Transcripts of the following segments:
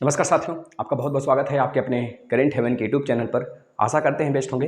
नमस्कार साथियों, आपका बहुत बहुत स्वागत है आपके अपने करेंट हेवन के यूट्यूब चैनल पर। आशा करते हैं बेस्ट होंगे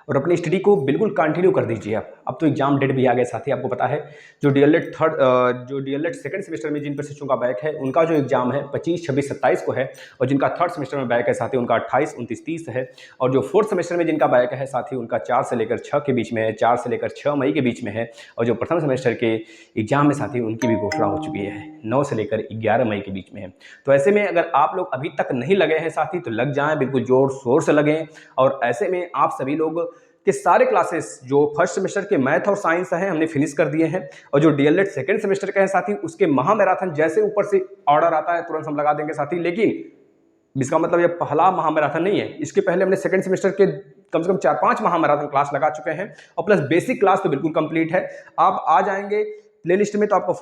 और अपनी स्टडी को बिल्कुल कंटिन्यू कर दीजिए आप। अब तो एग्जाम डेट भी आ गए साथी, आपको पता है जो डीएलएड सेकंड सेमेस्टर में जिन प्रशिक्षुओं का बैक है उनका जो एग्जाम है 25, 26, 27 को है। और जिनका थर्ड सेमेस्टर में बैक है साथी उनका 28, 29, 30 है। और जो फोर्थ सेमेस्टर में जिनका बैक है साथी उनका 4 से लेकर 6 के बीच में है, 4 से लेकर 6 मई के बीच में है। और जो प्रथम सेमेस्टर के एग्जाम में साथी उनकी भी घोषणा हो चुकी है, 9 से लेकर 11 मई के बीच में है। तो ऐसे में अगर आप लोग अभी तक नहीं लगे हैं साथी तो लग जाएं, बिल्कुल जोर शोर से लगें। और ऐसे में आप सभी लोग के सारे क्लासेस जो फर्स्ट सेमेस्टर के मैथ और साइंस हैं हमने फिनिश कर दिए हैं। और जो डीएलएड सेकंड सेमेस्टर के हैं साथी उसके महा मैराथन जैसे ऊपर से ऑर्डर आता है तुरंत हम लगा देंगे साथी। लेकिन इसका मतलब ये पहला महा मैराथन नहीं है, इसके पहले हमने सेकंड सेमेस्टर के कम से कम 4-5 महा मैराथन क्लास लगा चुके हैं। और प्लस बेसिक क्लास तो बिल्कुल कंप्लीट है। आप आ जाएंगे प्लेलिस्ट में तो आपको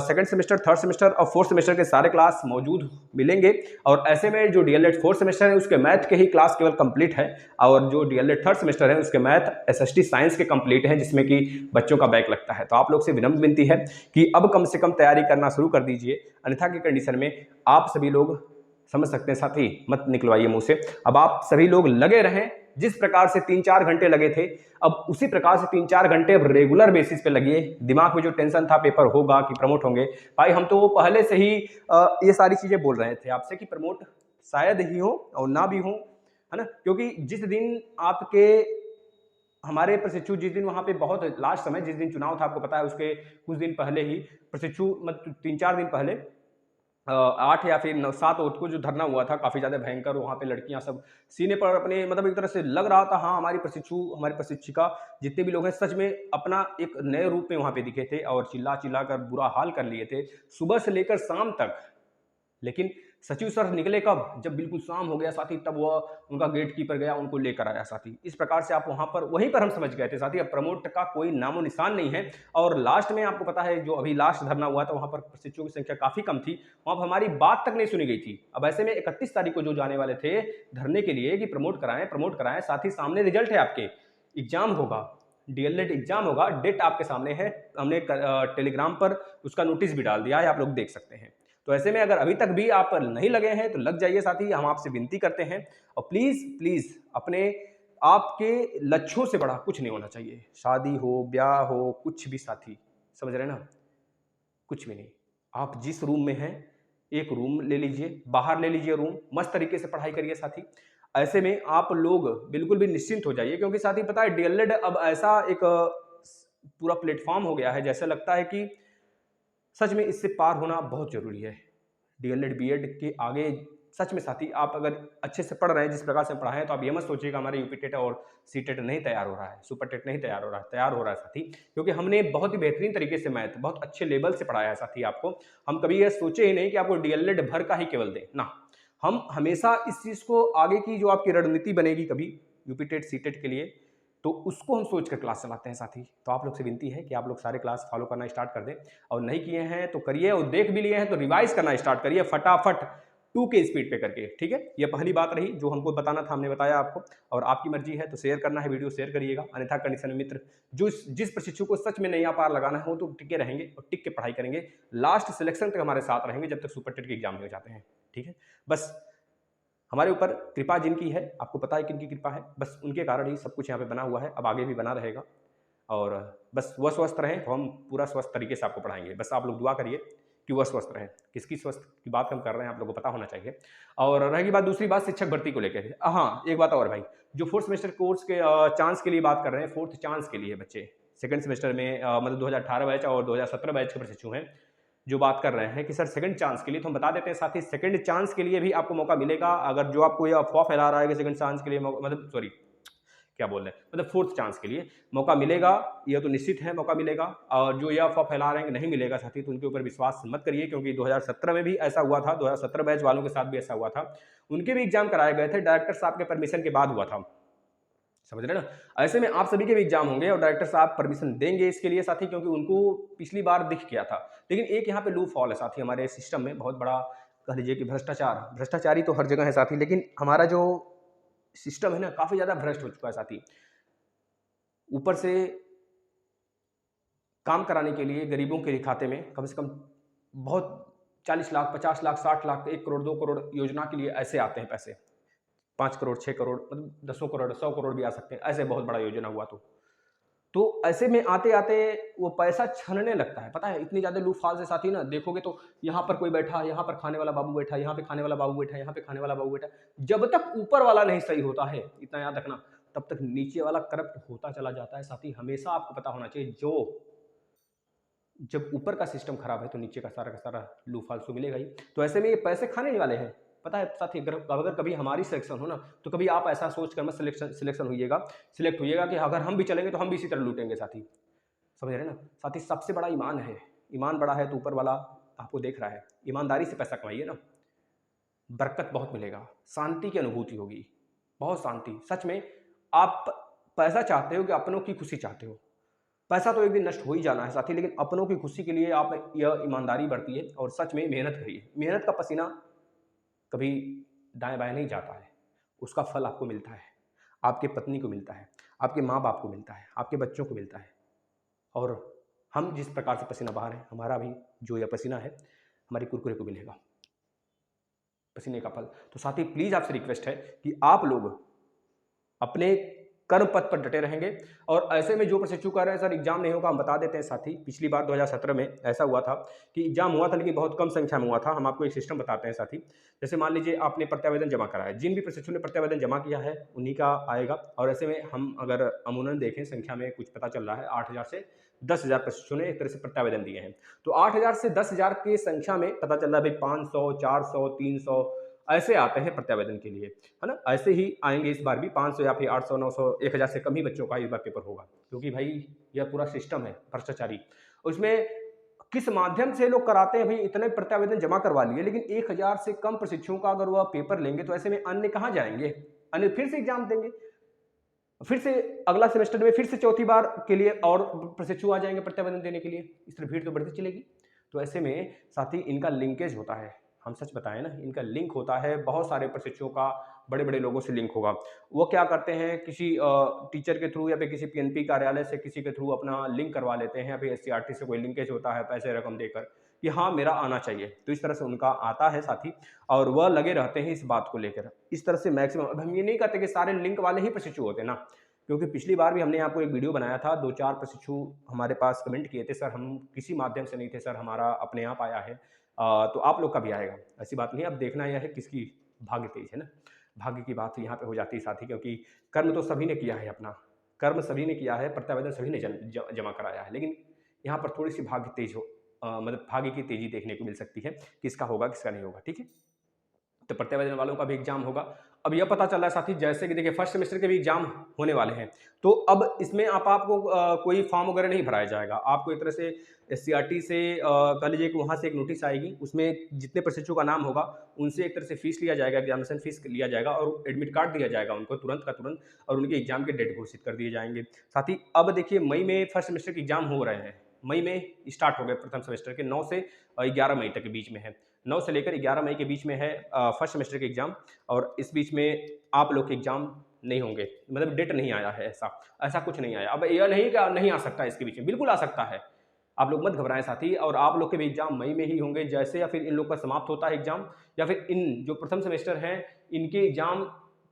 सेकंड सेमेस्टर, थर्ड सेमेस्टर और फोर्थ सेमेस्टर के सारे क्लास मौजूद मिलेंगे। और ऐसे में जो डीएलएड फोर्थ सेमेस्टर है उसके मैथ के ही क्लास केवल कंप्लीट है। और जो डीएलएड थर्ड सेमेस्टर है उसके मैथ एसएसटी साइंस के कंप्लीट है, जिसमें कि बच्चों का बैक लगता है। तो आप लोग से विनम्र विनती है कि अब कम से कम तैयारी करना शुरू कर दीजिए, अन्यथा की कंडीशन में आप सभी लोग समझ सकते हैं साथी, मत निकलवाइए मुंह से। अब आप सभी लोग लगे रहें, जिस प्रकार से 3-4 घंटे लगे थे अब उसी प्रकार से 3-4 घंटे अब रेगुलर बेसिस पे लगिए। दिमाग में जो टेंशन था पेपर होगा कि प्रमोट होंगे, भाई हम तो पहले से ही ये सारी चीजें बोल रहे थे आपसे कि प्रमोट शायद ही हो और ना भी हो, है ना। क्योंकि जिस दिन आपके हमारे प्रशिक्षु जिस दिन वहां पे बहुत लास्ट समय जिस दिन चुनाव था आपको पता है उसके कुछ दिन पहले ही प्रशिक्षु मतलब 3-4 दिन पहले 8 या फिर 7 को जो धरना हुआ था काफी ज्यादा भयंकर। वहां पे लड़कियां सब सीने पर अपने मतलब एक तरह से लग रहा था, हाँ हमारी प्रशिक्षु हमारी प्रशिक्षिका जितने भी लोग हैं सच में अपना एक नए रूप में वहां पे दिखे थे और चिल्ला चिल्ला कर बुरा हाल कर लिए थे सुबह से लेकर शाम तक। लेकिन सचिव सर निकले कब, जब बिल्कुल शाम हो गया साथी, तब वह उनका गेट कीपर गया उनको लेकर आया साथी। इस प्रकार से आप वहां पर वहीं पर हम समझ गए थे साथी अब प्रमोट का कोई नामो निशान नहीं है। और लास्ट में आपको पता है जो अभी लास्ट धरना हुआ था वहां पर प्रशिक्षुओं की संख्या काफी कम थी, वहां पर हमारी बात तक नहीं सुनी गई थी। अब ऐसे में 31 तारीख को जो जाने वाले थे धरने के लिए कि प्रमोट कराएं, साथ ही सामने रिजल्ट है, आपके एग्जाम होगा, डीएलएड एग्जाम होगा, डेट आपके सामने है। हमने टेलीग्राम पर उसका नोटिस भी डाल दिया है, आप लोग देख सकते हैं। तो ऐसे में अगर अभी तक भी आप नहीं लगे हैं तो लग जाइए साथी, हम आपसे विनती करते हैं। और प्लीज प्लीज अपने आपके लक्ष्यों से बड़ा कुछ नहीं होना चाहिए, शादी हो ब्याह हो कुछ भी साथी, समझ रहे ना, कुछ भी नहीं। आप जिस रूम में हैं एक रूम ले लीजिए, बाहर ले लीजिए रूम, मस्त तरीके से पढ़ाई करिए साथी। ऐसे में आप लोग बिल्कुल भी निश्चिंत हो जाइए, क्योंकि साथी पता है डीएलएड अब ऐसा एक पूरा प्लेटफॉर्म हो गया है जैसे लगता है कि सच में इससे पार होना बहुत जरूरी है। डीएलएड बीएड के आगे सच में साथी आप अगर अच्छे से पढ़ रहे हैं जिस प्रकार से पढ़ा है तो आप ये मत सोचिएगा हमारे यूपी टेट और सी टेट नहीं तैयार हो रहा है, सुपर टेट नहीं तैयार हो रहा है, तैयार हो रहा है साथी। क्योंकि हमने बहुत ही बेहतरीन तरीके से मैथ बहुत अच्छे लेवल से पढ़ाया है साथी आपको। हम कभी ये सोचे ही नहीं कि आपको डीएलएड भर का ही केवल दें ना, हम हमेशा इस चीज को आगे की जो आपकी रणनीति बनेगी कभी यूपी टेट सी टेट के लिए तो उसको हम सोच कर क्लास चलाते हैं साथी। तो आप लोग से विनती है कि आप लोग सारे क्लास फॉलो करना स्टार्ट कर दें, और नहीं किए हैं तो करिए, और देख भी लिए हैं तो रिवाइज करना स्टार्ट करिए फटाफट 2 के स्पीड पे करके, ठीक है। ये पहली बात रही जो हमको बताना था, हमने बताया आपको। और आपकी मर्जी है तो शेयर करना है, वीडियो शेयर करिएगा, अन्यथा कंडीशन में मित्र जो जिस प्रशिक्षु को सच में नया पार लगाना है वो तो टिके रहेंगे और टिक के पढ़ाई करेंगे, लास्ट सिलेक्शन तक हमारे साथ रहेंगे जब तक सुपर टेट के एग्जाम हो जाते हैं, ठीक है। बस हमारे ऊपर कृपा जिनकी है, आपको पता है किनकी कृपा है, बस उनके कारण ही सब कुछ यहाँ पे बना हुआ है, अब आगे भी बना रहेगा। और बस वह स्वस्थ रहें तो हम पूरा स्वस्थ तरीके से आपको पढ़ाएंगे, बस आप लोग दुआ करिए कि वह स्वस्थ रहें। किसकी स्वस्थ की बात हम कर रहे हैं आप लोगों को पता होना चाहिए। और रहेगी बात दूसरी बात शिक्षक भर्ती को लेकर, हाँ एक बात और भाई, जो फोर्थ सेमेस्टर कोर्स के चांस के लिए बात कर रहे हैं, फोर्थ चांस के लिए बच्चे सेकंड सेमेस्टर में मतलब 2018 बैच और 2017 बैच के प्रशिक्षु हैं जो बात कर रहे हैं कि सर सेकंड चांस के लिए, तो हम बता देते हैं साथ ही सेकंड चांस के लिए भी आपको मौका मिलेगा। अगर जो आपको ये अफवाह फैला रहा है कि सेकंड चांस के लिए मतलब सॉरी क्या बोल रहे हैं, मतलब फोर्थ चांस के लिए मौका मिलेगा, यह तो निश्चित है मौका मिलेगा। और जो यह अफवाह फैला रहे हैं कि नहीं मिलेगा साथी, तो उनके ऊपर विश्वास मत करिए, क्योंकि 2017 में भी ऐसा हुआ था, 2017 बैच वालों के साथ भी ऐसा हुआ था, उनके भी एग्जाम कराए गए थे, डायरेक्टर साहब के परमिशन के बाद हुआ था, समझ रहे ना। ऐसे में आप सभी के भी एग्जाम होंगे और डायरेक्टर साहब परमिशन देंगे इसके लिए साथी, क्योंकि उनको पिछली बार दिख गया था। लेकिन एक यहाँ पे लूप फॉल है साथी हमारे सिस्टम में, बहुत बड़ा कह लीजिए कि भ्रष्टाचारी तो हर जगह है साथी, लेकिन हमारा जो सिस्टम है ना काफी ज्यादा भ्रष्ट हो चुका है साथी। ऊपर से काम कराने के लिए गरीबों के खाते में कम से कम बहुत 40 लाख, 50 लाख, 60 लाख, 1 करोड़, 2 करोड़ योजना के लिए ऐसे आते हैं पैसे। 5 करोड़, 6 करोड़, मतलब 10 करोड़, 100 करोड़ भी आ सकते हैं, ऐसे बहुत बड़ा योजना हुआ तो ऐसे में आते-आते वो पैसा छनने लगता है, पता है? इतनी ज़्यादा लूट-फाल से साथी ना देखोगे तो यहाँ पर कोई बैठा, यहाँ पर खाने वाला बाबू बैठा, यहाँ पे खाने वाला बाबू बैठा, यहाँ पे खाने वाला बाबू बैठा। जब तक ऊपर वाला नहीं सही होता है, इतना याद रखना, तब तक नीचे वाला करप्ट होता चला जाता है साथी। हमेशा आपको पता होना चाहिए जब ऊपर का सिस्टम खराब है तो नीचे का सारा लूफालसू मिलेगा ही। तो ऐसे में ये पैसे खाने ही वाले हैं। पता है साथी, अगर कभी हमारी सिलेक्शन हो ना, तो कभी आप ऐसा सोच कर मत सिलेक्ट होइएगा कि अगर हम भी चलेंगे तो हम भी इसी तरह लूटेंगे साथी। समझ रहे हैं ना साथी? सबसे बड़ा ईमान है। ईमान बड़ा है तो ऊपर वाला आपको देख रहा है। ईमानदारी से पैसा कमाइए ना, बरकत बहुत मिलेगा, शांति की अनुभूति होगी, बहुत शांति। सच में आप पैसा चाहते हो कि अपनों की खुशी चाहते हो? पैसा तो एक दिन नष्ट हो ही जाना है साथी, लेकिन अपनों की खुशी के लिए आप यह ईमानदारी बरतिए और सच में मेहनत करिए। मेहनत का पसीना कभी दाएं बाएं नहीं जाता है, उसका फल आपको मिलता है, आपके पत्नी को मिलता है, आपके माँ बाप को मिलता है, आपके बच्चों को मिलता है। और हम जिस प्रकार से पसीना बहा रहे हैं, हमारा भी जो यह पसीना है हमारी कुरकुरे को मिलेगा, पसीने का फल। तो साथी प्लीज़ आपसे रिक्वेस्ट है कि आप लोग अपने कर्म पथ पर डटे रहेंगे। और ऐसे में जो प्रशिक्षु कह रहे हैं सर एग्जाम नहीं होगा, हम बता देते हैं साथी। पिछली बार 2017 में ऐसा हुआ था कि एग्जाम हुआ था, लेकिन बहुत कम संख्या में हुआ था। हम आपको एक सिस्टम बताते हैं साथी। जैसे मान लीजिए आपने प्रत्यावेदन जमा कराया, जिन भी प्रशिक्षु ने प्रत्यावेदन जमा किया है उन्हीं का आएगा। और ऐसे में हम अगर अमूमन देखें संख्या में कुछ पता चल रहा है 8,000 से 10,000 प्रशिक्षु ने एक तरह से प्रत्यावेदन दिए हैं। तो 8,000 से 10,000 की संख्या में पता चल रहा है भाई 500, 400, 300 ऐसे आते हैं प्रत्यावेदन के लिए, है ना? ऐसे ही आएंगे इस बार भी 500 या फिर 800, 900, 1000 से कम ही बच्चों का इस बार पेपर होगा, क्योंकि भाई यह पूरा सिस्टम है भ्रष्टाचारी। उसमें किस माध्यम से लोग कराते हैं भाई? इतने प्रत्यावेदन जमा करवा लिए, लेकिन 1000 से कम प्रशिक्षुओं का अगर वह पेपर लेंगे तो ऐसे में अन्य कहाँ जाएंगे? अन्य फिर से एग्जाम देंगे, फिर से अगला सेमेस्टर में फिर से चौथी बार के लिए और प्रशिक्षु आ जाएंगे प्रत्यावेदन देने के लिए। इस तरह भीड़ तो बढ़ती चलेगी। तो ऐसे में साथ ही इनका लिंकेज होता है, हम सच बताएं ना, इनका लिंक होता है बहुत सारे प्रशिक्षुओं का, बड़े बड़े लोगों से लिंक होगा। वो क्या करते हैं, किसी टीचर के थ्रू या फिर किसी पीएनपी कार्यालय से किसी के थ्रू अपना लिंक करवा लेते हैं, या फिर एससीईआरटी से कोई लिंकेज होता है पैसे रकम देकर कि हाँ मेरा आना चाहिए। तो इस तरह से उनका आता है साथी, और वह लगे रहते हैं इस बात को लेकर। इस तरह से मैक्सिमम, अब हम ये नहीं कहते कि सारे लिंक वाले ही प्रशिक्षु होते ना, क्योंकि पिछली बार भी हमने आपको एक वीडियो बनाया था, 2-4 प्रशिक्षु हमारे पास कमेंट किए थे, सर हम किसी माध्यम से नहीं थे सर, हमारा अपने आप आया है। तो आप लोग का भी आएगा, ऐसी बात नहीं है। अब देखना यह है किसकी भाग्य तेज है ना, भाग्य की बात यहाँ पे हो जाती है साथी, क्योंकि कर्म तो सभी ने किया है, अपना कर्म सभी ने किया है, प्रत्यावेदन सभी ने जमा कराया है, लेकिन यहाँ पर थोड़ी सी भाग्य तेज हो, मतलब भाग्य की तेजी देखने को मिल सकती है, किसका होगा किसका नहीं होगा। ठीक है, तो प्रत्यावेदन वालों का भी एग्जाम होगा। अब यह पता चल रहा है साथी, जैसे कि देखिए फर्स्ट सेमेस्टर के भी एग्जाम होने वाले हैं, तो अब इसमें आपको कोई फॉर्म वगैरह नहीं भराया जाएगा। आपको एक तरह से एससीईआरटी से कह लीजिए कि वहाँ से एक नोटिस आएगी, उसमें जितने प्रशिक्षु का नाम होगा उनसे एक तरह से फीस लिया जाएगा, एग्जामिनेशन फीस लिया जाएगा, और एडमिट कार्ड दिया जाएगा उनको तुरंत का तुरंत, और उनके एग्जाम के डेट घोषित कर दिए जाएंगे। साथ ही अब देखिए मई में फर्स्ट सेमेस्टर के एग्जाम हो रहे हैं, मई में स्टार्ट हो गए प्रथम सेमेस्टर के, 9 से 11 मई तक के बीच में है, 9 से लेकर 11 मई के बीच में है फर्स्ट सेमेस्टर के एग्जाम। और इस बीच में आप लोग के एग्जाम नहीं होंगे, मतलब डेट नहीं आया है, ऐसा कुछ नहीं आया। अब यह नहीं कि नहीं आ सकता, इसके बीच में बिल्कुल आ सकता है, आप लोग मत घबराएं साथी। और आप लोग के भी एग्जाम मई में ही होंगे, जैसे या फिर इन लोग का समाप्त होता है एग्जाम, या फिर इन जो प्रथम सेमेस्टर हैं इनके एग्जाम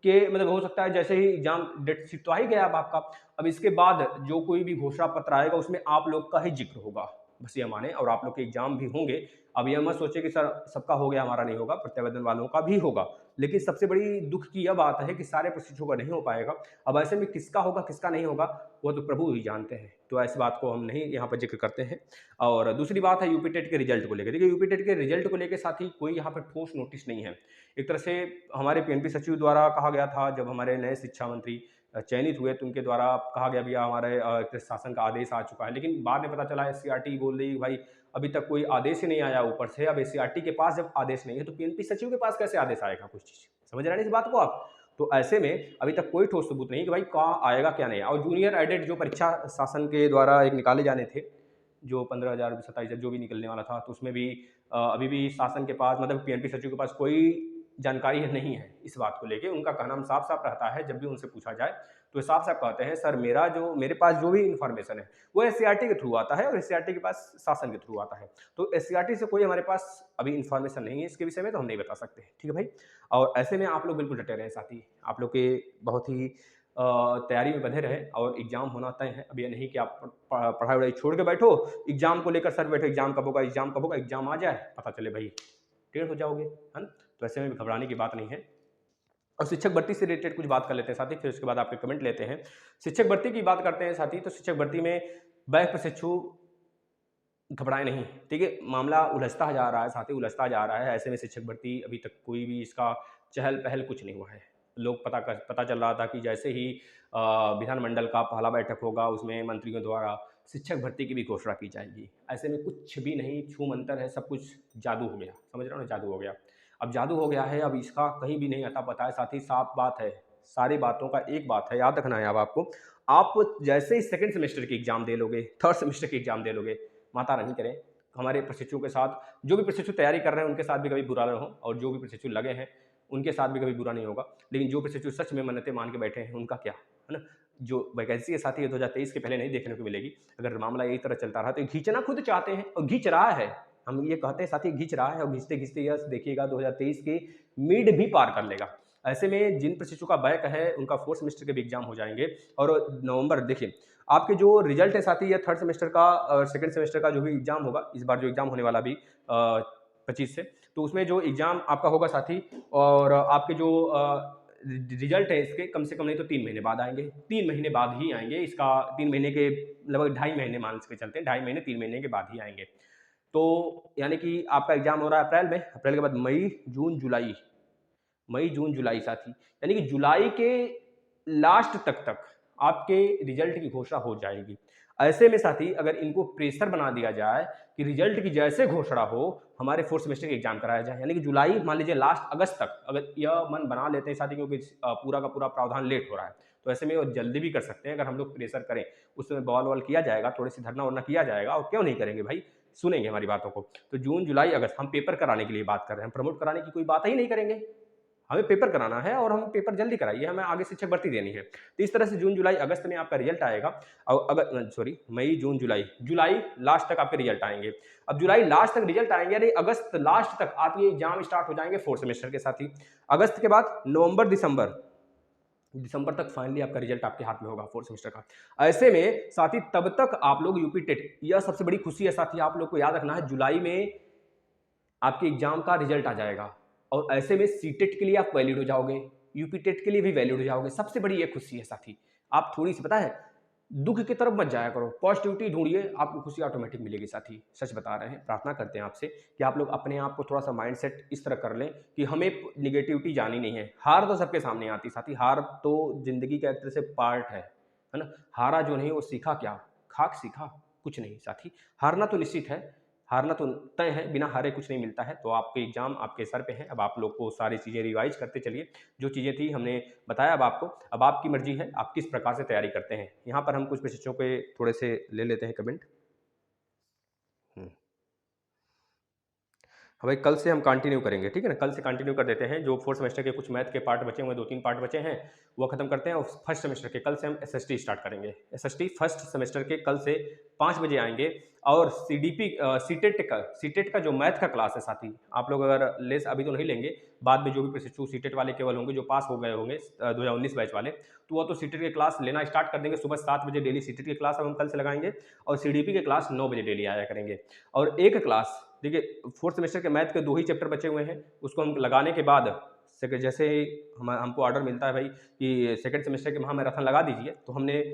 के मतलब हो सकता है जैसे ही एग्जाम डेट शिफ्ट तो आ ही गया अब आपका, अब इसके बाद जो कोई भी घोषणा पत्र आएगा उसमें आप लोग का ही जिक्र होगा, बस ये माने। और आप लोग के एग्जाम भी होंगे। अब यह मत सोचे कि सर सबका हो गया हमारा नहीं होगा, प्रत्यावेदन वालों का भी होगा, लेकिन सबसे बड़ी दुख की यह बात है कि सारे प्रशिक्षुओं का नहीं हो पाएगा। अब ऐसे में किसका होगा किसका नहीं होगा वो तो प्रभु ही जानते हैं, तो ऐसी बात को हम नहीं यहाँ पर जिक्र करते हैं। और दूसरी बात है यूपी टेट के रिजल्ट को लेकर। देखिए यूपी टेट के रिजल्ट को लेकर साथ ही कोई यहाँ पर ठोस नोटिस नहीं है। एक तरह से हमारे पीएनपी सचिव द्वारा कहा गया था, जब हमारे नए शिक्षा मंत्री चयनित हुए तो उनके द्वारा कहा गया भैया हमारे शासन का आदेश आ चुका है, लेकिन बाद में पता चला एससीईआरटी बोल रही भाई अभी तक कोई आदेश ही नहीं आया ऊपर से। अब एससीईआरटी के पास जब आदेश नहीं है तो पीएनपी सचिव के पास कैसे आदेश आएगा कुछ चीज, समझ रहे हैं इस बात को आप? तो ऐसे में अभी तक कोई ठोस सबूत नहीं कि भाई कहाँ आएगा क्या नहीं। और जूनियर एडेड जो परीक्षा शासन के द्वारा एक निकाले जाने थे, जो 15,000 27,000 जो भी निकलने वाला था, तो उसमें भी अभी भी शासन के पास मतलब पीएनपी सचिव के पास कोई जानकारी नहीं है इस बात को लेके। उनका कहना साफ साफ रहता है, जब भी उनसे पूछा जाए तो साफ साफ कहते हैं सर मेरे पास जो भी इन्फॉर्मेशन है वो एससीईआरटी के थ्रू आता है और एससीईआरटी के पास शासन के थ्रू आता है। तो एससीईआरटी से कोई हमारे पास अभी इन्फॉर्मेशन नहीं है इसके विषय में, तो हम नहीं बता सकते। ठीक है भाई। और ऐसे में आप लोग बिल्कुल डटे रहें साथी, आप लोग के बहुत ही तैयारी में बंधे रहे और एग्जाम होना तय है। अब ये नहीं कि आप पढ़ाई वढ़ाई छोड़ के बैठो, एग्जाम को लेकर सर बैठो, एग्जाम कब होगा, एग्जाम कब होगा, एग्जाम आ जाए पता चले भाई टेढ़ हो जाओगे, है ना। तो ऐसे में घबराने की बात नहीं है। और शिक्षक भर्ती से रिलेटेड कुछ बात कर लेते हैं साथी, फिर उसके बाद आपके कमेंट लेते हैं। शिक्षक भर्ती की बात करते हैं साथी। तो शिक्षक भर्ती में बैक प्रशिक्षु घबराए नहीं, ठीक है। मामला उलझता जा रहा है साथी, उलझता जा रहा है। ऐसे में शिक्षक भर्ती अभी तक कोई भी इसका चहल पहल कुछ नहीं हुआ है। लोग पता चल रहा था कि जैसे ही विधानमंडल का पहला बैठक होगा उसमें मंत्रियों द्वारा शिक्षक भर्ती की भी घोषणा की जाएगी। ऐसे में कुछ भी नहीं, छू मंतर है, सब कुछ जादू हो गया, समझ रहे हो ना, जादू हो गया। अब जादू हो गया है, अब इसका कहीं भी नहीं आता पता है साथी। साफ बात है, सारी बातों का एक बात है, याद रखना है अब आपको। आप जैसे ही सेकंड सेमेस्टर की एग्जाम दे लोगे, थर्ड सेमेस्टर की एग्जाम दे लोगे, माता रानी करें हमारे प्रशिक्षुओं के साथ, जो भी प्रशिक्षु तैयारी कर रहे हैं उनके साथ भी कभी बुरा ना हो, और जो भी प्रशिक्षु लगे हैं उनके साथ भी कभी बुरा नहीं होगा। लेकिन जो प्रशिक्षु सच में मन्नतें मान के बैठे हैं उनका क्या, है ना। जो वैकेंसी है साथी 2023 के पहले नहीं देखने को मिलेगी। अगर मामला यही तरह चलता रहा तो खींचना खुद चाहते हैं और खींच रहा है। हम ये कहते हैं साथी खींच रहा है, और घिसते घिसते यह देखिएगा 2023 की मिड भी पार कर लेगा। ऐसे में जिन प्रशिक्षु का बैक है उनका फोर्थ सेमेस्टर के भी एग्जाम हो जाएंगे। और नवंबर देखिए आपके जो रिजल्ट है साथी, या थर्ड सेमेस्टर का और सेकंड सेमेस्टर का जो भी एग्जाम होगा, इस बार जो एग्जाम होने वाला भी 25 से, तो उसमें जो एग्जाम आपका होगा साथी, और आपके जो रिजल्ट है इसके कम से कम नहीं तो 3 महीने बाद आएंगे, 3 महीने बाद ही आएंगे। इसका 3 महीने के लगभग 2.5 महीने मान के चलते हैं, 2.5 महीने 3 महीने के बाद ही आएंगे। तो यानी कि आपका एग्जाम हो रहा है अप्रैल में, अप्रैल के बाद मई जून जुलाई, मई जून जुलाई साथी, यानी कि जुलाई के लास्ट तक आपके रिजल्ट की घोषणा हो जाएगी। ऐसे में साथी अगर इनको प्रेशर बना दिया जाए कि रिजल्ट की जैसे घोषणा हो हमारे फोर्थ सेमेस्टर के एग्जाम कराया जाए, यानी कि जुलाई मान लीजिए लास्ट अगस्त तक अगर यह मन बना लेते हैं साथी, क्योंकि पूरा का पूरा प्रावधान लेट हो रहा है, तो ऐसे में वो जल्दी भी कर सकते हैं। अगर हम लोग प्रेशर करें, उस समय बॉल वॉल किया जाएगा, थोड़ी सी धरना वरना किया जाएगा, और क्यों नहीं करेंगे भाई, सुनेंगे हमारी बातों को। तो जून जुलाई अगस्त हम पेपर कराने के लिए बात कर रहे हैं, प्रमोट कराने की कोई बात ही नहीं करेंगे। हमें पेपर कराना है और हम पेपर जल्दी कराइए, हमें आगे शिक्षक भर्ती देनी है। तो इस तरह से जून जुलाई अगस्त में आपका रिजल्ट आएगा, और अगर सॉरी मई जून जुलाई, जुलाई लास्ट तक आपके रिजल्ट आएंगे। अब जुलाई लास्ट तक रिजल्ट आएंगे, यानी अगस्त लास्ट तक आपके एग्जाम स्टार्ट हो जाएंगे फोर्थ सेमेस्टर के साथ ही। अगस्त के बाद नवंबर दिसंबर तक फाइनली आपका रिजल्ट आपके हाथ में होगा फोर्थ सेमेस्टर का। ऐसे में साथी तब तक आप लोग यूपी टेट, यह सबसे बड़ी खुशी है साथी, आप लोग को याद रखना है, जुलाई में आपके एग्जाम का रिजल्ट आ जाएगा, और ऐसे में सीटेट के लिए आप वैलिड हो जाओगे, यूपी टेट के लिए भी वैलिड हो जाओगे। सबसे बड़ी ये खुशी है साथी। आप थोड़ी सी पता है दुख की तरफ मत जाया करो, पॉजिटिविटी ढूंढिए, आपको खुशी ऑटोमेटिक मिलेगी साथी। सच बता रहे हैं, प्रार्थना करते हैं आपसे कि आप लोग अपने आप को थोड़ा सा माइंडसेट इस तरह कर लें कि हमें निगेटिविटी जानी नहीं है। हार तो सबके सामने आती साथी, हार तो जिंदगी का एक तरह से पार्ट है ना। हारा जो नहीं वो सीखा क्या, खाक सीखा, कुछ नहीं साथी। हारना तो निश्चित है, हारना तो तय है, बिना हारे कुछ नहीं मिलता है। तो आपके एग्जाम आपके सर पे है, अब आप लोग को सारी चीज़ें रिवाइज करते चलिए, जो चीज़ें थी हमने बताया अब आपको। अब आपकी मर्जी है आप किस प्रकार से तैयारी करते हैं। यहाँ पर हम कुछ प्रशिक्षकों के थोड़े से ले लेते हैं कमेंट। हाँ भाई, कल से हम कंटिन्यू करेंगे, ठीक है ना, कल से कंटिन्यू कर देते हैं। जो फोर्थ सेमेस्टर के कुछ मैथ के पार्ट बचे हुए, 2-3 पार्ट बचे हैं, वो खत्म करते हैं। और फर्स्ट सेमेस्टर के कल से हम एसएसटी स्टार्ट करेंगे। एसएसटी फर्स्ट सेमेस्टर के कल से 5 बजे आएंगे। और सीडीपी सीटेट का जो मैथ का क्लास है साथी, आप लोग अगर अभी तो नहीं लेंगे, बाद में जो भी प्रशिक्षु सीटेट वाले केवल होंगे जो पास हो गए होंगे 2019 बैच वाले, तो वो तो सीटेट के क्लास लेना स्टार्ट कर देंगे। सुबह 7 बजे डेली सीटेट की क्लास हम कल से लगाएंगे, और सीडीपी के क्लास 9 बजे डेली आया करेंगे। और एक क्लास देखिए, फोर्थ सेमेस्टर के मैथ के 2 ही चैप्टर बचे हुए हैं, उसको हम लगाने के बाद जैसे ही हमको ऑर्डर मिलता है भाई कि सेकंड सेमेस्टर के महामैराथन लगा दीजिए, तो हमने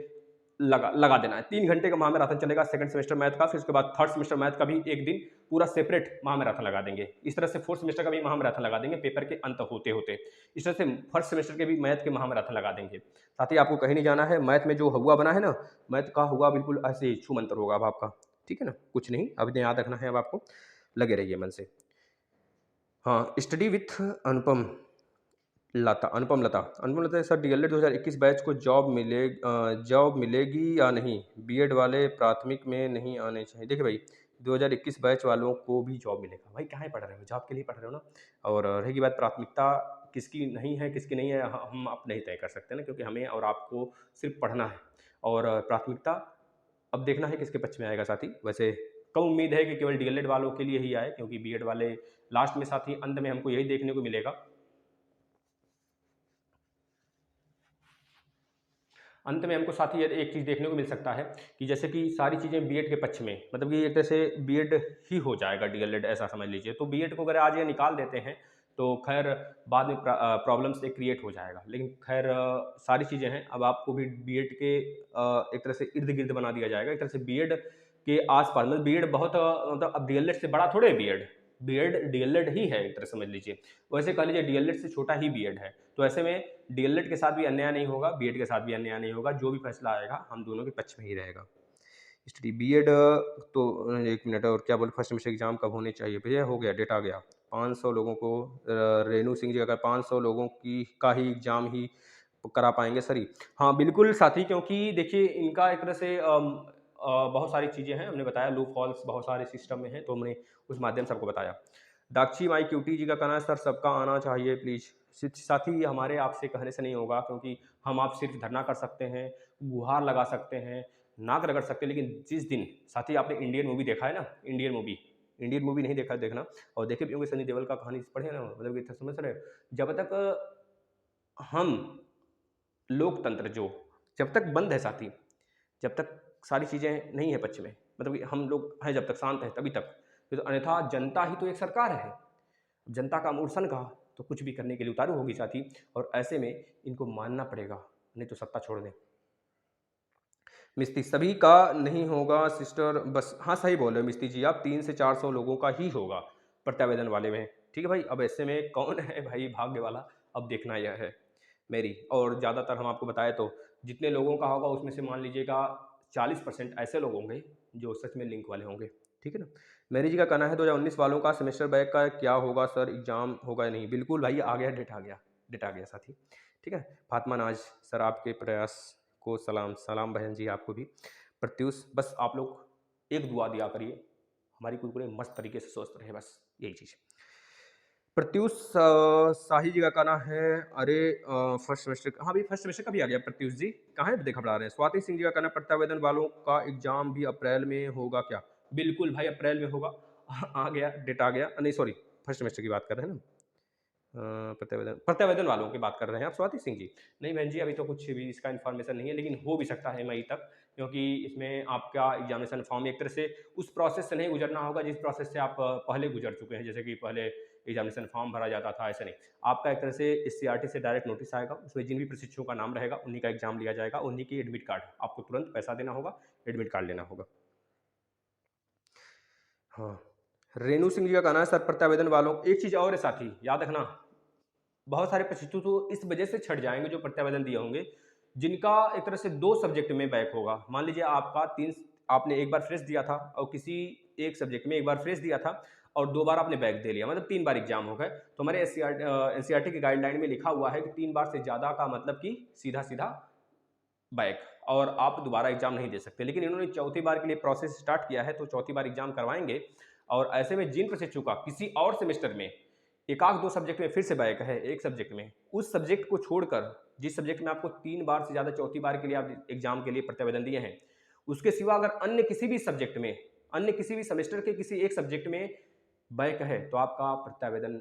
लगा देना है। 3 घंटे का महामैराथन चलेगा सेकंड सेमेस्टर मैथ का, फिर उसके बाद थर्ड सेमेस्टर मैथ का भी एक दिन पूरा सेपरेट महामैराथन लगा देंगे। इस तरह से फोर्थ सेमेस्टर का भी महामैराथन लगा देंगे पेपर के अंत होते होते। इस तरह से फर्स्ट सेमेस्टर के भी मैथ के महामैराथन लगा देंगे। साथ ही आपको कहीं नहीं जाना है, मैथ में जो हुआ बना है ना, मैथ का हुआ बिल्कुल ऐसे छू मंतर होगा अब आपका, ठीक है ना, कुछ नहीं अब याद रखना है। अब आपको लगे रहिए मन से। हाँ, study with Anupam Lata sir, DElEd 2021 batch को जॉब मिलेगी या नहीं? बीएड वाले प्राथमिक में नहीं आने चाहिए। देखिए भाई, 2021 बैच वालों को भी जॉब मिलेगा। भाई काहे पढ़ रहे हो, जॉब के लिए पढ़ रहे हो ना। और रहेगी बात प्राथमिकता किसकी नहीं है किसकी नहीं है, हम आप नहीं तय कर सकते ना, क्योंकि हमें और आपको सिर्फ पढ़ना है और प्राथमिकता अब देखना है किसके पक्ष में आएगा साथी। वैसे कम उम्मीद है कि केवल डीएलएड वालों के लिए ही आए, क्योंकि बीएड वाले लास्ट में साथी अंत में हमको यही देखने को मिलेगा, अंत में हमको साथी एक चीज़ देखने को मिल सकता है कि जैसे कि सारी चीज़ें बीएड के पक्ष में, मतलब कि एक तरह से बीएड ही हो जाएगा डीएलएड, ऐसा समझ लीजिए। तो बीएड को अगर आज ये निकाल देते हैं तो खैर बाद में प्रॉब्लम्स एक क्रिएट हो जाएगा, लेकिन खैर सारी चीज़ें हैं। अब आपको भी बीएड के एक तरह से इर्द गिर्द बना दिया जाएगा, एक तरह से बीएड के आसपास, मतलब बीएड बहुत मतलब अब डीएलएड से बड़ा थोड़े बीएड, बीएड डीएलएड ही है एक तरह समझ लीजिए। वैसे कह लीजिए डीएलएड से छोटा ही बीएड है। तो ऐसे में डीएलएड के साथ भी अन्याय नहीं होगा, बीएड के साथ भी अन्याय नहीं होगा, जो भी फैसला आएगा हम दोनों के पक्ष में ही रहेगा। स्टडी बीएड तो एक मिनट, और क्या बोले, फर्स्ट सेमेस्टर एग्जाम कब होने चाहिए भैया? हो गया, डेट आ गया। 500 लोगों को रेणु सिंह जी अगर 500 लोगों की का ही एग्जाम ही करा पाएंगे सर ही? हाँ बिल्कुल साथी, क्योंकि देखिए इनका एक तरह से बहुत सारी चीज़ें हैं, हमने बताया लूप हॉल्स बहुत सारे सिस्टम में हैं, तो हमने उस माध्यम से आपको बताया। दाक्षी माई क्यूटी जी का कहना है सर सबका आना चाहिए प्लीज़। साथी हमारे आपसे कहने से नहीं होगा, क्योंकि हम आप सिर्फ धरना कर सकते हैं, गुहार लगा सकते हैं, नाक रगड़ सकते हैं, लेकिन जिस दिन साथी आपने इंडियन मूवी देखा है ना, इंडियन मूवी नहीं देखा देखना, और देखे भी होंगे सनी देओल का कहानी पढ़े ना, मतलब कि समझ रहे हो? जब तक हम लोकतंत्र जो जब तक बंद है साथी, जब तक सारी चीज़ें नहीं है पक्ष में, मतलब कि हम लोग हैं जब तक शांत है तभी तक, तो अन्यथा जनता ही तो एक सरकार है। जनता का मूर्छन कहा तो कुछ भी करने के लिए उतारू होगी साथी, और ऐसे में इनको मानना पड़ेगा, नहीं तो सत्ता छोड़ दें। मिस्त्री सभी का नहीं होगा सिस्टर, बस हाँ सही बोल रहे हो मिस्त्री जी आप, 300 से 400 लोगों का ही होगा प्रत्यावेदन वाले में। ठीक है भाई, अब ऐसे में कौन है भाई भाग्य वाला, अब देखना यह है मेरी। और ज़्यादातर हम आपको बताए तो जितने लोगों का होगा उसमें से मान लीजिएगा 40% ऐसे लोग होंगे जो सच में लिंक वाले होंगे। ठीक है ना। मेरी जी का कहना है 2019 वालों का सेमेस्टर बैक का क्या होगा सर, एग्जाम होगा या नहीं? बिल्कुल भाई आ गया, डेट आ गया साथी। ठीक है। फातिमा नाज सर आपके प्रयास को सलाम, सलाम बहन जी आपको भी। प्रत्युष बस आप लोग एक दुआ दिया करिए, हमारी कुरकुरे मस्त तरीके से स्वस्थ रहे, बस यही चीज़। प्रत्युष शाही जी का कहना है, अरे फर्स्ट सेमेस्टर, हाँ भाई फर्स्ट सेमेस्टर का भी आ गया प्रत्युष जी, कहाँ है देखा पढ़ा रहे हैं। स्वाति सिंह जी का कहना है प्रत्यावेदन वालों का एग्जाम भी अप्रैल में होगा क्या? बिल्कुल भाई अप्रैल में होगा। आ गया, डेट आ गया, नहीं सॉरी फर्स्ट सेमेस्टर की बात कर रहे हैं ना। प्रत्यावेदन वालों की बात कर रहे हैं आप स्वाति सिंह जी? नहीं बहन जी अभी तो कुछ भी इसका इन्फॉर्मेशन नहीं है, लेकिन हो भी सकता है मई तक, क्योंकि इसमें आपका एग्जामिनेशन फॉर्म एक तरह से उस प्रोसेस से नहीं गुजरना होगा जिस प्रोसेस से आप पहले गुजर चुके हैं। जैसे कि पहले एग्जामिनेशन फॉर्म भरा जाता था, ऐसे नहीं, आपका एक तरह से एससीईआरटी से डायरेक्ट नोटिस आएगा, उसमें जिन भी प्रशिक्षुओं का नाम रहेगा उन्हीं का एग्जाम लिया जाएगा, उन्हीं की एडमिट कार्ड आपको तुरंत पैसा देना होगा, एडमिट कार्ड लेना होगा। हाँ रेणु सिंह जी का कहना है सर प्रत्यावेदन वालों, एक चीज़ और है साथी याद रखना, बहुत सारे प्रशिक्षु तो इस वजह से छट जाएंगे जो प्रत्यावेदन दिए होंगे, जिनका एक तरह से 2 सब्जेक्ट में बैक होगा। मान लीजिए आपका 3, आपने एक बार फ्रेश दिया था और किसी एक सब्जेक्ट में एक बार फ्रेश दिया था और 2 बार आपने बैक दे लिया, मतलब 3 बार एग्जाम हो गए। तो हमारे एनसीईआरटी की गाइडलाइन में लिखा हुआ है कि 3 बार से ज़्यादा का मतलब कि सीधा सीधा बैक, और आप दोबारा एग्जाम नहीं दे सकते। लेकिन इन्होंने चौथी बार के लिए प्रोसेस स्टार्ट किया है, तो चौथी बार एग्जाम करवाएंगे। और ऐसे में जिन प्रशिक्षु का किसी और सेमेस्टर में एक आध 2 सब्जेक्ट में फिर से बैक है, एक सब्जेक्ट में, उस सब्जेक्ट को छोड़कर जिस सब्जेक्ट में आपको 3 बार से ज़्यादा चौथी बार के लिए आप एग्जाम के लिए प्रत्यावेदन दिए हैं, उसके सिवा अगर अन्य किसी भी सब्जेक्ट में, अन्य किसी भी सेमेस्टर के किसी एक सब्जेक्ट में बैक है, तो आपका प्रत्यावेदन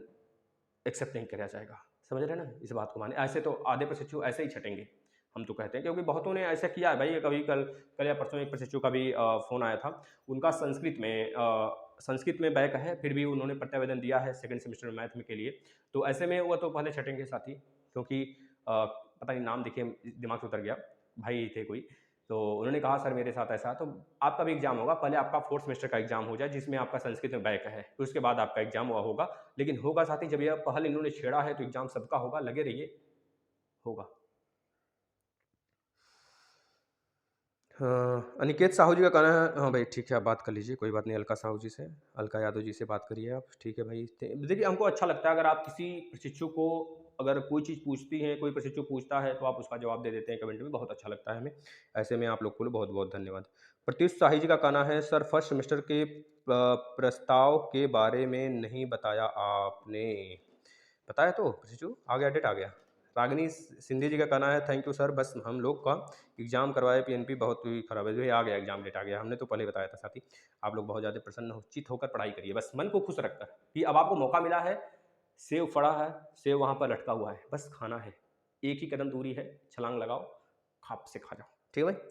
एक्सेप्ट नहीं किया जाएगा। समझ रहे हैं ना इस बात को? माने ऐसे तो आधे प्रशिक्षु ऐसे ही छटेंगे, हम तो कहते हैं, क्योंकि बहुतों ने ऐसा किया है भाई। कभी कल या परसों एक प्रशिक्षु का भी फ़ोन आया था, उनका संस्कृत में बैक है, फिर भी उन्होंने प्रत्यावेदन दिया है सेकंड सेमेस्टर मैथ में के लिए। तो ऐसे में वो तो पहले छटेंगे साथी, क्योंकि पता नहीं नाम देखिए दिमाग से उतर गया, भाई थे कोई, तो उन्होंने कहा सर मेरे साथ ऐसा, तो आपका भी एग्जाम होगा, पहले आपका 4th सेमेस्टर का एग्जाम हो जाए जिसमें आपका संस्कृत में बैक है, तो उसके बाद आपका एग्जाम हुआ होगा। लेकिन होगा साथी, जब यह पहल इन्होंने छेड़ा है तो एग्जाम सबका होगा, लगे रहिए, होगा। हाँ, अनिकेत साहू जी का कहना है, हाँ भाई ठीक है आप बात कर लीजिए, कोई बात नहीं, अलका साहू जी से, अलका यादव जी से बात करिए आप। ठीक है भाई, देखिए हमको अच्छा लगता है अगर आप किसी प्रशिक्षु को अगर कोई चीज़ पूछती हैं, कोई प्रशिक्षु पूछता है तो आप उसका जवाब दे देते हैं कमेंट में, बहुत अच्छा लगता है हमें। ऐसे में आप लोग को बहुत बहुत धन्यवाद। प्रत्युष शाही जी का कहना है, सर फर्स्ट सेमेस्टर के प्रस्ताव के बारे में नहीं बताया आपने। बताया तो प्रशिक्षु, आ गया, डेट आ गया। रागिनी सिंधी जी का कहना है, थैंक यू सर, बस हम लोग का एग्जाम करवाए, पीएनपी बहुत ही खराब है। जो है आ गया, एग्जाम डेट आ गया, हमने तो पहले बताया था साथी। आप लोग बहुत ज़्यादा प्रसन्न हो, चित होकर पढ़ाई करिए, बस मन को खुश रखकर कि अब आपको मौका मिला है, सेव फड़ा है, सेव वहाँ पर लटका हुआ है, बस खाना है, एक ही कदम दूरी है, छलांग लगाओ, खाप से खा जाओ। ठीक है भाई।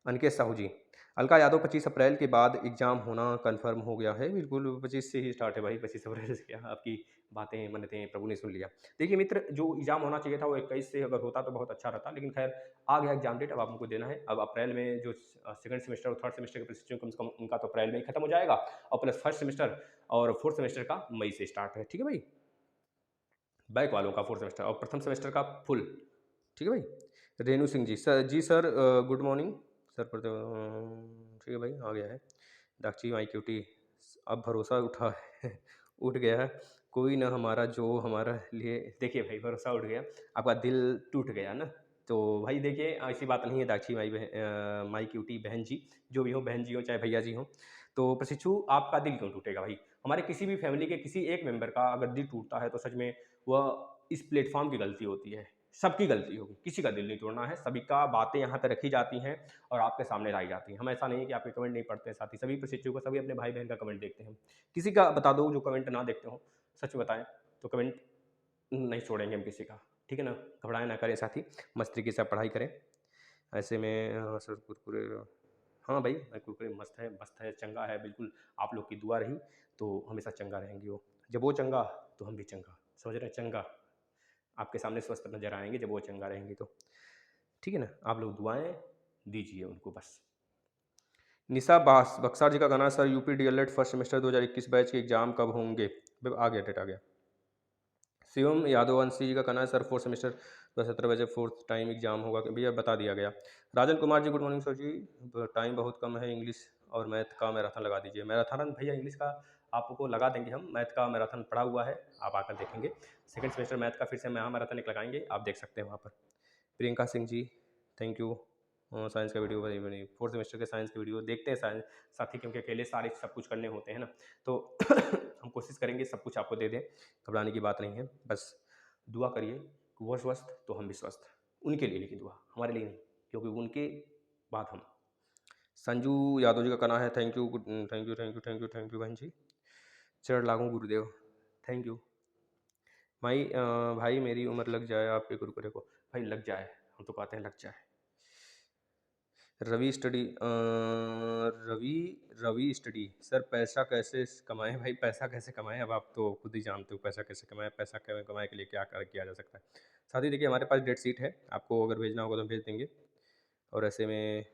अनिकेत साहू जी, अलका यादव 25 अप्रैल के बाद एग्जाम होना कंफर्म हो गया है। बिल्कुल 25 से ही स्टार्ट है भाई, 25 अप्रैल से। क्या आपकी बातें मन्नतें प्रभु ने सुन लिया। देखिए मित्र, जो एग्जाम होना चाहिए था वो 21 से अगर होता तो बहुत अच्छा रहता, लेकिन खैर आ गया एग्जाम डेट, अब आपको देना है। अब अप्रैल में जो सेकंड सेमेस्टर और थर्ड सेमेस्टर के प्रशिक्षण कम से कम उनका तो अप्रैल में ही खत्म हो जाएगा, और प्लस फर्स्ट सेमेस्टर और फोर्थ सेमेस्टर का मई से स्टार्ट है। ठीक है भाई, बैक वालों का फोर्थ सेमेस्टर और प्रथम सेमेस्टर का फुल। ठीक है भाई। रेणु सिंह जी, सर जी सर, गुड मॉर्निंग सर। ठीक है भाई, आ गया है। दाक्षी माई क्यूटी, अब भरोसा उठा है उठ गया है, कोई ना हमारा जो हमारा लिए। देखिए भाई, भरोसा उठ गया, आपका दिल टूट गया ना। तो भाई देखिए, ऐसी बात नहीं है दाक्षी माई क्यूटी बहन जी, जो भी हो, बहन जी हो चाहे भैया जी हो। तो प्रशिक्षु, आपका दिल क्यों टूटेगा भाई? हमारे किसी भी फैमिली के किसी एक मेंबर का अगर दिल टूटता है तो सच में वह इस प्लेटफॉर्म की गलती होती है। सबकी गलती होगी, किसी का दिल नहीं तोड़ना है, सभी का बातें यहाँ पे रखी जाती हैं और आपके सामने लाई जाती हैं। हम ऐसा नहीं है कि आपके कमेंट नहीं पढ़ते हैं, साथ ही सभी प्रशिक्षु को, सभी अपने भाई बहन का कमेंट देखते हैं। किसी का बता दो जो कमेंट ना देखते हो, सच बताएं तो कमेंट नहीं छोड़ेंगे हम किसी का। ठीक है ना, घबराएं ना करें साथी, मस्त तरीके से आप पढ़ाई करें। ऐसे में सर कुरकुरे, हाँ भाई, मैं कुरकुरे मस्त है, मस्त है, चंगा है बिल्कुल। आप लोग की दुआ रही तो हमेशा चंगा रहेंगे वो। जब वो चंगा तो हम भी चंगा, समझ रहे हैं? चंगा आपके सामने स्वस्थ नजर आएंगे जब वो चंगा रहेंगे तो। ठीक है ना, आप लोग दुआएं दीजिए उनको बस। निशा बास बक्सार जी का गाना, sir UP DElEd first semester 2021 batch के एग्जाम कब होंगे? आ गया, डेट आ गया। शिवम यादववंशी जी का कहना है, सर फोर्थ सेमेस्टर 2017 बजे फोर्थ टाइम एग्जाम होगा भैया, बता दिया गया। Rajan Kumar ji, good morning sir जी, टाइम बहुत कम है, इंग्लिश और मैथ का मैराथन लगा दीजिए। मैराथन भैया इंग्लिश का आपको लगा देंगे हम, मैथ का मैराथन पड़ा हुआ है, आप आकर देखेंगे। सेकंड सेमेस्टर मैथ का फिर से महा मैराथन एक लगाएंगे, आप देख सकते हैं वहाँ पर। Priyanka Singh ji, thank you. Science का वीडियो बनी बनी, फोर्थ सेमेस्टर के साइंस के वीडियो देखते हैं साइंस साथी, क्योंकि अकेले सारे सब कुछ करने होते हैं ना, तो हम कोशिश करेंगे सब कुछ आपको दे दें, घबराने की बात नहीं है। बस दुआ करिए कि वो स्वस्थ तो हम भी स्वस्थ, उनके लिए लेकिन दुआ, हमारे लिए नहीं, क्योंकि उनके बाद हम। संजू यादव जी का कहना है, thank you, thank you thank you thank you thank you बहन जी, चरण लागू गुरुदेव, थैंक यू। भाई भाई मेरी उम्र लग जाए आपके कुरकुरे को। भाई लग जाए, हम तो कहते हैं लग जाए। Ravi study, Ravi Ravi study, sir पैसा कैसे कमाएं? भाई पैसा कैसे कमाएं, अब आप तो खुद ही जानते हो पैसा कैसे कमाएं। पैसा कमाए के लिए क्या किया जा सकता है साथी? देखिए हमारे पास डेट शीट है, आपको अगर भेजना होगा तो हम भेज देंगे। और ऐसे में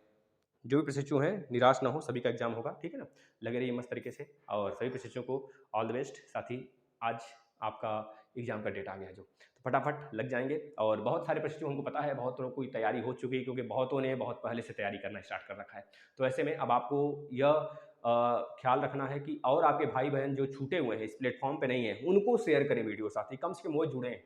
जो भी प्रशिक्षु हैं निराश ना हो, सभी का एग्जाम होगा। ठीक है ना, लगे रहिए मस्त तरीके से, और सभी प्रशिक्षुओं को ऑल द बेस्ट। साथ ही आज आपका एग्जाम का डेट आ गया है जो, तो फटाफट लग जाएंगे। और बहुत सारे प्रशिक्षु, हमको पता है बहुतों की तैयारी हो चुकी है, क्योंकि बहुतों ने बहुत पहले से तैयारी करना स्टार्ट कर रखा है। तो ऐसे में अब आपको यह ख्याल रखना है कि और आपके भाई बहन जो छूटे हुए हैं, इस प्लेटफॉर्म पे नहीं है, उनको शेयर करें वीडियो साथी, कम से कम वो जुड़ें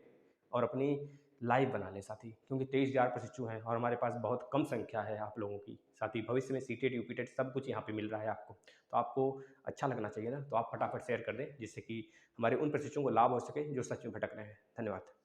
और अपनी लाइव बना लें साथी, क्योंकि 23,000 प्रशिक्षु हैं और हमारे पास बहुत कम संख्या है आप लोगों की। साथी भविष्य में सीटेट यूपीटेट सब कुछ यहाँ पे मिल रहा है आपको, तो आपको अच्छा लगना चाहिए ना, तो आप फटाफट शेयर कर दें, जिससे कि हमारे उन प्रशिक्षुओं को लाभ हो सके जो सच में भटक रहे हैं। धन्यवाद।